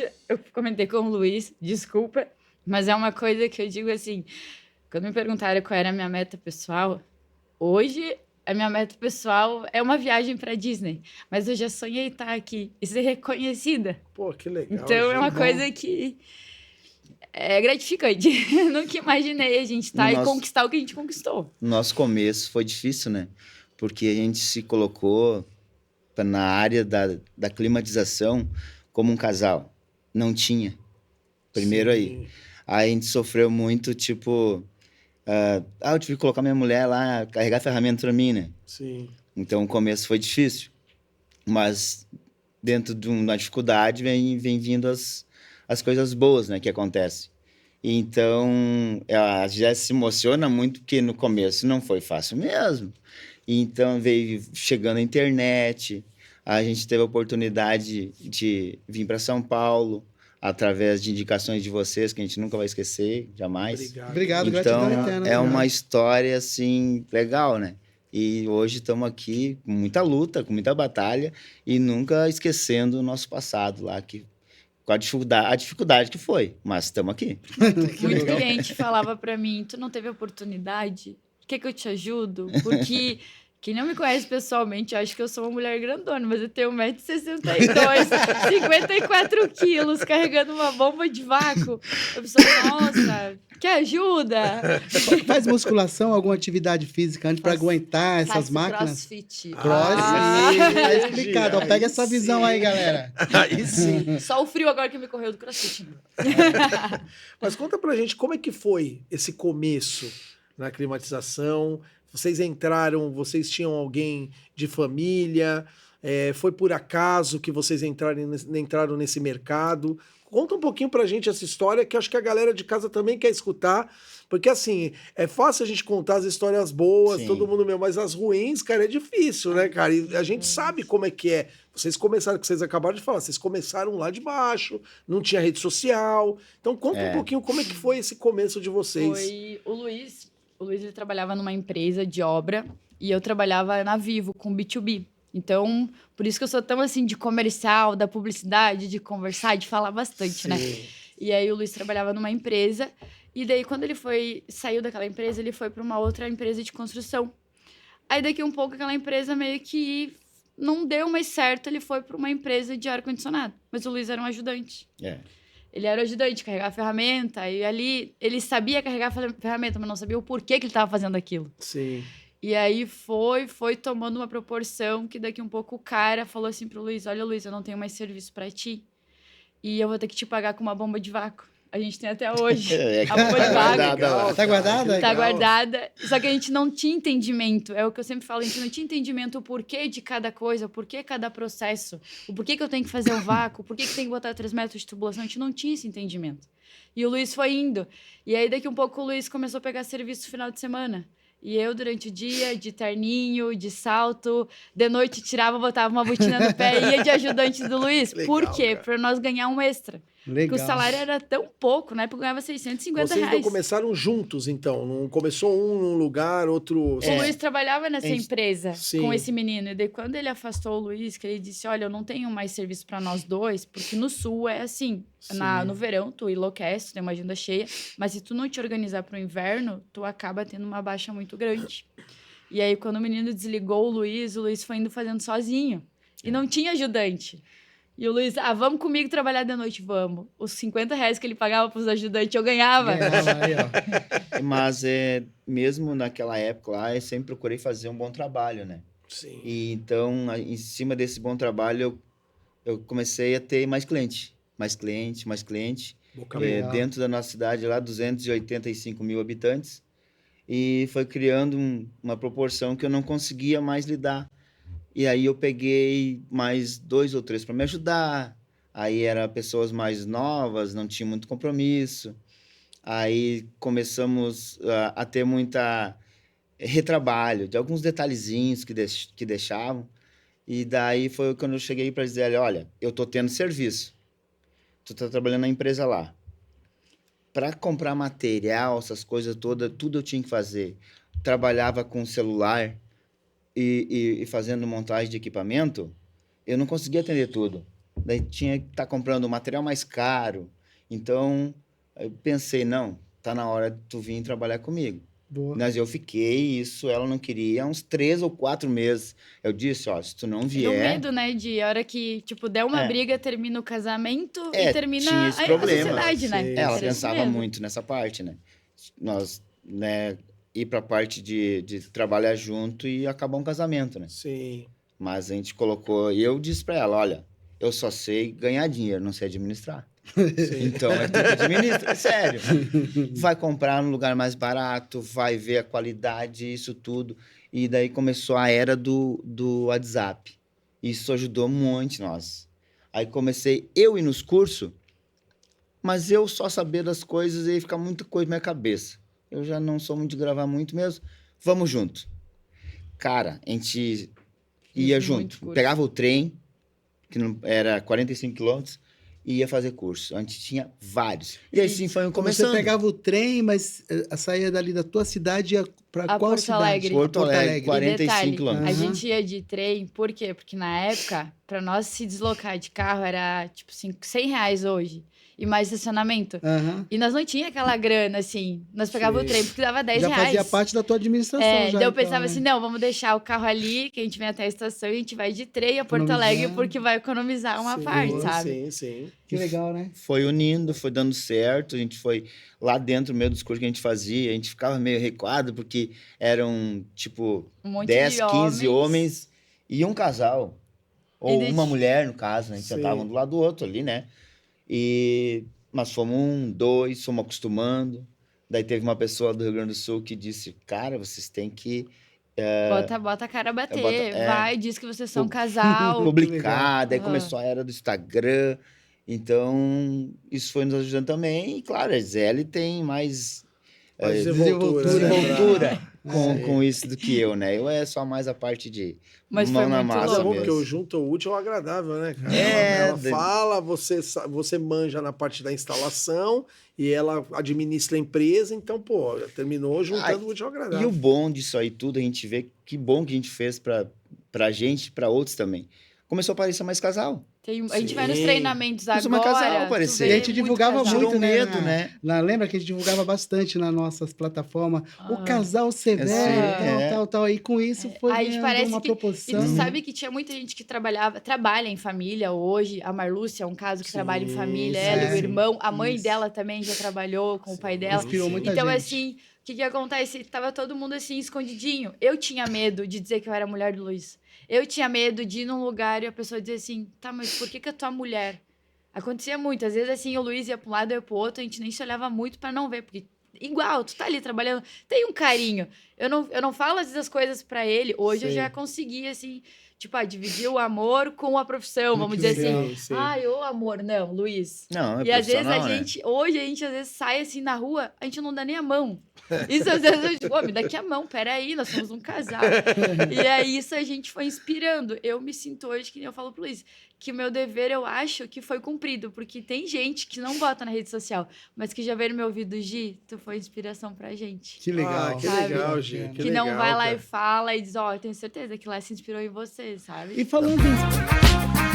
hoje eu comentei com o Luiz, desculpa, mas é uma coisa que eu digo assim, quando me perguntaram qual era a minha meta pessoal, hoje a minha meta pessoal é uma viagem para Disney, mas eu já sonhei estar aqui e ser reconhecida. Pô, que legal, Então é uma gente. coisa que é gratificante. Nunca imaginei a gente estar e conquistar o que a gente conquistou. Nosso começo foi difícil, né? Porque a gente se colocou na área da climatização como um casal. Não tinha. Primeiro Sim. aí. Aí a gente sofreu muito, tipo... eu tive que colocar minha mulher lá, carregar ferramenta pra mim, né? Sim. Então o começo foi difícil. Mas dentro de uma dificuldade vem vindo as coisas boas, né? Que acontecem. Então, a Jess se emociona muito porque no começo não foi fácil mesmo. Então, veio chegando a internet, a gente teve a oportunidade de vir para São Paulo, através de indicações de vocês, que a gente nunca vai esquecer, jamais. Obrigado, Então, gratidão eterna. é uma história, assim, legal, né? E hoje estamos aqui com muita luta, com muita batalha, e nunca esquecendo o nosso passado lá, com a dificuldade que foi, mas estamos aqui. Muito cliente falava para mim, tu não teve oportunidade? Quer que eu te ajudo? Porque quem não me conhece pessoalmente, acha que eu sou uma mulher grandona, mas eu tenho 1,62 m, 54 quilos, carregando uma bomba de vácuo. Eu pensei, nossa, quer ajuda? Faz musculação, alguma atividade física antes para aguentar essas máquinas? Crossfit. Crossfit, tá explicado. Ó, pega essa visão aí, galera. Aí sim. Só o frio agora que me correu do crossfit. Mas conta pra gente como é que foi esse começo na climatização. Vocês entraram, vocês tinham alguém de família? Foi por acaso que vocês entraram nesse mercado? Conta um pouquinho pra gente essa história, que acho que a galera de casa também quer escutar. Porque, assim, é fácil a gente contar as histórias boas, Sim. todo mundo meu, mas as ruins, cara, é difícil, né, cara? E a gente sabe como é que é. Vocês começaram, que vocês acabaram de falar, vocês começaram lá de baixo, não tinha rede social. Então, conta um pouquinho como é que foi esse começo de vocês. Foi o Luiz. O Luiz, ele trabalhava numa empresa de obra e eu trabalhava na Vivo, com B2B. Então, por isso que eu sou tão, assim, de comercial, da publicidade, de conversar, de falar bastante, Sim. né? E aí o Luiz trabalhava numa empresa e daí quando ele saiu daquela empresa, ele foi para uma outra empresa de construção. Aí daqui um pouco aquela empresa meio que não deu mais certo, ele foi para uma empresa de ar-condicionado. Mas o Luiz era um ajudante. Ele era o ajudante, carregar a ferramenta, e ali ele sabia carregar a ferramenta, mas não sabia o porquê que ele estava fazendo aquilo. Sim. E aí foi tomando uma proporção que daqui um pouco o cara falou assim pro Luiz, olha, Luiz, eu não tenho mais serviço para ti, e eu vou ter que te pagar com uma bomba de vácuo. A gente tem até hoje a bomba de vácuo. Tá guardada? Tá guardada. Só que a gente não tinha entendimento. É o que eu sempre falo, a gente não tinha entendimento o porquê de cada coisa, o porquê cada processo, o porquê que eu tenho que fazer o vácuo, o porquê que tem que botar 3 metros de tubulação. A gente não tinha esse entendimento. E o Luiz foi indo. E aí, daqui um pouco, o Luiz começou a pegar serviço no final de semana. E eu, durante o dia, de terninho, de salto, de noite tirava, botava uma botina no pé e ia de ajudante do Luiz. Legal, Por quê? cara. Pra nós ganhar um extra. Legal. Porque o salário era tão pouco, na época eu ganhava 650 Vocês não reais. começaram juntos, então? Não começou um num lugar, outro... O Luiz trabalhava nessa Gente, empresa sim. com esse menino. E daí, quando ele afastou o Luiz, que ele disse, olha, eu não tenho mais serviço para nós dois, porque no Sul é assim. No verão, tu enlouquece, tu tem uma agenda cheia. Mas se tu não te organizar para o inverno, tu acaba tendo uma baixa muito grande. E aí, quando o menino desligou o Luiz foi indo fazendo sozinho. E não tinha ajudante. E o Luiz, vamos comigo trabalhar de noite, vamos. Os 50 reais que ele pagava para os ajudantes, eu ganhava. Aí, ó. Mas, mesmo naquela época lá, eu sempre procurei fazer um bom trabalho, né? Sim. E então, em cima desse bom trabalho, eu comecei a ter mais cliente. Mais cliente. Boca Legal. Dentro da nossa cidade lá, 285 mil habitantes. E foi criando uma proporção que eu não conseguia mais lidar. E aí eu peguei mais 2 ou 3 para me ajudar. Aí eram pessoas mais novas, não tinha muito compromisso. Aí começamos a ter muita retrabalho de alguns detalhezinhos que deixavam. E daí foi quando eu cheguei para dizer, olha, eu tô tendo serviço. Tu tá trabalhando na empresa lá. Para comprar material, essas coisas todas, tudo eu tinha que fazer. Trabalhava com celular e fazendo montagem de equipamento, eu não conseguia atender tudo. Daí tinha que estar comprando material mais caro. Então, eu pensei, não, tá na hora de tu vir trabalhar comigo. Boa. Mas eu fiquei, isso ela não queria, uns 3 ou 4 meses. Eu disse, ó, se tu não E o vier... medo, né, de a hora que, tipo, der uma É. briga, termina o casamento É, e termina tinha esse a problema. sociedade, né? Sim. Ela Era esse pensava medo. muito nessa parte, né? Nós, né, ir pra parte de trabalhar junto e acabar um casamento, né? Sim. Mas a gente colocou... E eu disse pra ela, olha, eu só sei ganhar dinheiro, não sei administrar. Sim. Então, é tu que administra, é sério. Vai comprar no lugar mais barato, vai ver a qualidade, isso tudo. E daí começou a era do WhatsApp. Isso ajudou muito nós. Aí comecei eu ir nos cursos, mas eu só saber das coisas e ficar muita coisa na minha cabeça. Eu já não sou muito de gravar muito mesmo. Vamos junto. Cara, a gente ia Isso, muito junto. curso. Pegava o trem, que não, era 45 quilômetros, e ia fazer curso. A gente tinha vários. E assim foi Então começando. você pegava o trem, mas saía dali da tua cidade e ia pra A qual Porto cidade? Alegre. Porto Alegre, E 45 detalhe, quilômetros. a Aham. gente ia de trem, por quê? Porque na época, pra nós se deslocar de carro era, tipo, R$100 hoje. E mais estacionamento. Aham. E nós não tinha aquela grana, assim. Nós pegávamos o Sim. trem porque dava R$10. Já fazia parte da tua administração, É, já. daí eu então, pensava né? assim, não, vamos deixar o carro ali, que a gente vem até a estação e a gente vai de trem a Porto Economizar. Alegre, porque vai economizar uma Sim, parte, sabe? Sim, sim. Que legal, né? Foi unindo, foi dando certo. A gente foi lá dentro mesmo dos cursos que a gente fazia. A gente ficava meio recuado, porque eram, tipo, Um monte 10, de 15 homens e um casal. Ou E uma mulher, no caso, né? A gente Sim. sentava um do lado do outro ali, né? Mas fomos 1, 2, fomos acostumando. Daí teve uma pessoa do Rio Grande do Sul que disse, cara, vocês têm que Bota a cara a bater, bota- vai, diz que vocês são um Pu- casal. publicar. Daí Aham. começou a era do Instagram. Então, isso foi nos ajudando também. E, claro, a Gisele tem mais Mais desenvoltura, desenvoltura, né? desenvoltura Sim. com isso do que eu, né? Eu é só mais a parte de Mas mão foi na muito Mas massa é bom louco. porque o mesmo. junto ao útil ao agradável, né, cara? É, Ela fala, você manja na parte da instalação e ela administra a empresa, então, pô, terminou juntando o útil ao E agradável. o bom disso aí tudo, a gente vê que bom que a gente fez pra gente e pra outros também. Começou a aparecer mais casal. A gente vai nos Sim. treinamentos Mas agora. uma casal tu aparecer. vê E a gente muito divulgava casal. Tirou muito, o né, medo, né? Lembra que a gente divulgava bastante nas nossas plataformas? O Ah. casal severo, Sim, é. tal. E com isso foi Aí ganhando parece uma que- E proporção. tu sabe que tinha muita gente que trabalha em família hoje. A Marlúcia é um caso que Sim, trabalha em família. sim, Ela e o sim. irmão. A mãe Isso. dela também já trabalhou com o pai dela. Inspirou muita Então, gente. assim, o que acontece? Tava todo mundo assim, escondidinho. Eu tinha medo de dizer que eu era mulher do Luiz. Eu tinha medo de ir num lugar e a pessoa dizer assim, tá, mas por que a tua mulher? Acontecia muito. Às vezes, assim, o Luiz ia pra um lado, eu ia pro outro, a gente nem se olhava muito pra não ver, porque igual, tu tá ali trabalhando, tem um carinho. Eu não falo às vezes as coisas pra ele. Hoje eu Sim. já consegui, assim, tipo, dividir o amor com a profissão, vamos Que dizer legal. assim. Sim. Ai, ô amor, não, Luiz. Não, é E às vezes profissional, né? hoje a gente às vezes sai assim na rua, a gente não dá nem a mão. Isso às vezes eu digo, me dá aqui a mão, peraí, nós somos um casal. E aí isso a gente foi inspirando. Eu me sinto hoje, que nem eu falo pro Luiz, que o meu dever eu acho que foi cumprido, porque tem gente que não bota na rede social, mas que já veio no meu ouvido, Gi, tu foi inspiração pra gente. Que legal. Ah, que sabe? legal, Gi. Que legal, não vai lá cara. e fala e diz, ó, eu tenho certeza que lá se inspirou em você, sabe? E falando em